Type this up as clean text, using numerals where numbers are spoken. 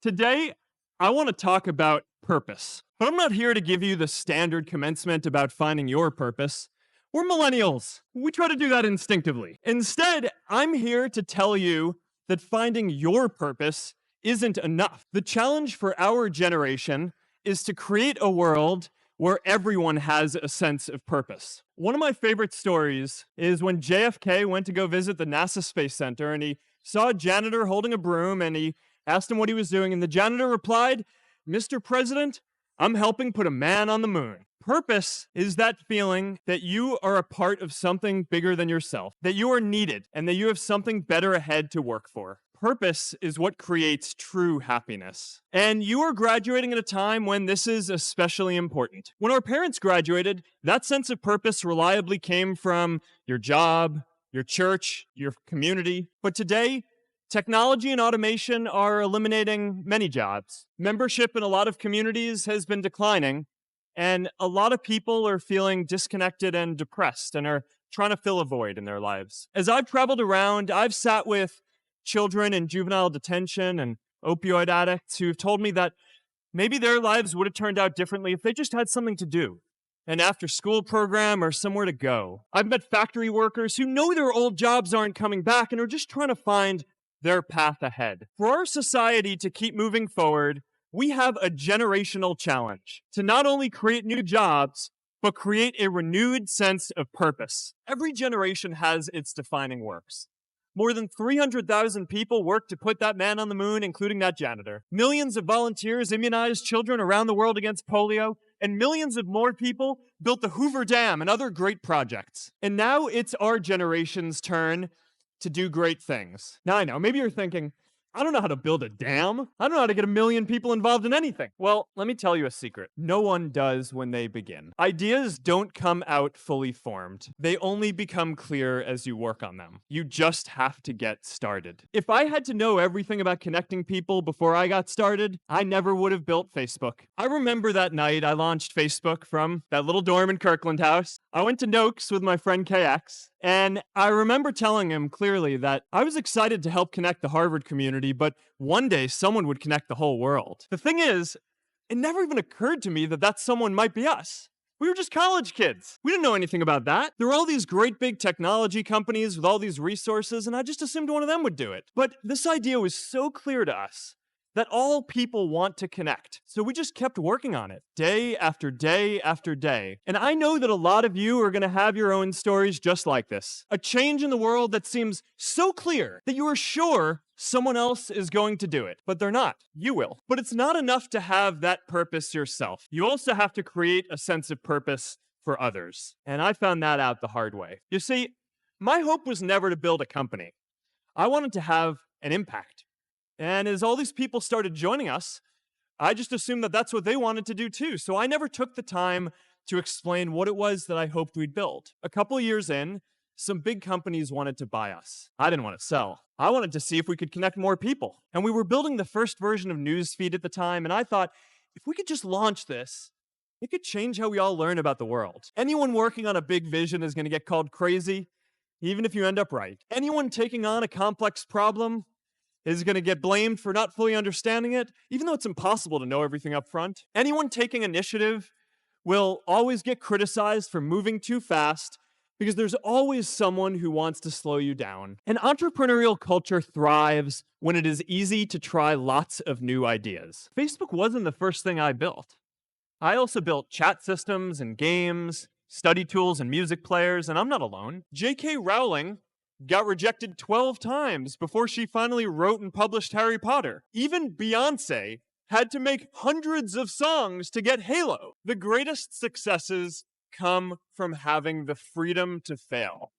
Today, I want to talk about purpose. But I'm not here to give you the standard commencement about finding your purpose. We're millennials. We try to do that instinctively. Instead, I'm here to tell you that finding your purpose isn't enough. The challenge for our generation is to create a world where everyone has a sense of purpose. One of my favorite stories is when JFK went to go visit the NASA Space Center and he saw a janitor holding a broom and he asked him what he was doing, and the janitor replied, "Mr. President, I'm helping put a man on the moon." Purpose is that feeling that you are a part of something bigger than yourself, that you are needed, and that you have something better ahead to work for. Purpose is what creates true happiness. And you are graduating at a time when this is especially important. When our parents graduated, that sense of purpose reliably came from your job, your church, your community. But today, technology and automation are eliminating many jobs. Membership in a lot of communities has been declining, and a lot of people are feeling disconnected and depressed and are trying to fill a void in their lives. As I've traveled around, I've sat with children in juvenile detention and opioid addicts who've told me that maybe their lives would have turned out differently if they just had something to do, an after-school program or somewhere to go. I've met factory workers who know their old jobs aren't coming back and are just trying to find their path ahead. For our society to keep moving forward, we have a generational challenge to not only create new jobs, but create a renewed sense of purpose. Every generation has its defining works. More than 300,000 people worked to put that man on the moon, including that janitor. Millions of volunteers immunized children around the world against polio, and millions of more people built the Hoover Dam and other great projects. And now it's our generation's turn to do great things. Now I know, maybe you're thinking, I don't know how to build a dam. I don't know how to get 1 million people involved in anything. Well, let me tell you a secret. No one does when they begin. Ideas don't come out fully formed. They only become clear as you work on them. You just have to get started. If I had to know everything about connecting people before I got started, I never would have built Facebook. I remember that night I launched Facebook from that little dorm in Kirkland House. I went to Noakes with my friend KX, and I remember telling him clearly that I was excited to help connect the Harvard community, but one day someone would connect the whole world. The thing is, it never even occurred to me that that someone might be us. We were just college kids. We didn't know anything about that. There were all these great big technology companies with all these resources, and I just assumed one of them would do it. But this idea was so clear to us that all people want to connect. So we just kept working on it day after day after day. And I know that a lot of you are going to have your own stories just like this. A change in the world that seems so clear that you are sure someone else is going to do it, but they're not. You will. But it's not enough to have that purpose yourself. You also have to create a sense of purpose for others. And I found that out the hard way. You see, my hope was never to build a company. I wanted to have an impact. And as all these people started joining us, I just assumed that that's what they wanted to do too. So I never took the time to explain what it was that I hoped we'd build. A couple years in, some big companies wanted to buy us. I didn't want to sell. I wanted to see if we could connect more people. And we were building the first version of Newsfeed at the time, and I thought, if we could just launch this, it could change how we all learn about the world. Anyone working on a big vision is going to get called crazy, even if you end up right. Anyone taking on a complex problem is going to get blamed for not fully understanding it, even though it's impossible to know everything up front. Anyone taking initiative will always get criticized for moving too fast because there's always someone who wants to slow you down. An entrepreneurial culture thrives when it is easy to try lots of new ideas. Facebook wasn't the first thing I built. I also built chat systems and games, study tools and music players, and I'm not alone. J.K. Rowling got rejected 12 times before she finally wrote and published Harry Potter. Even Beyoncé had to make hundreds of songs to get Halo. The greatest successes come from having the freedom to fail.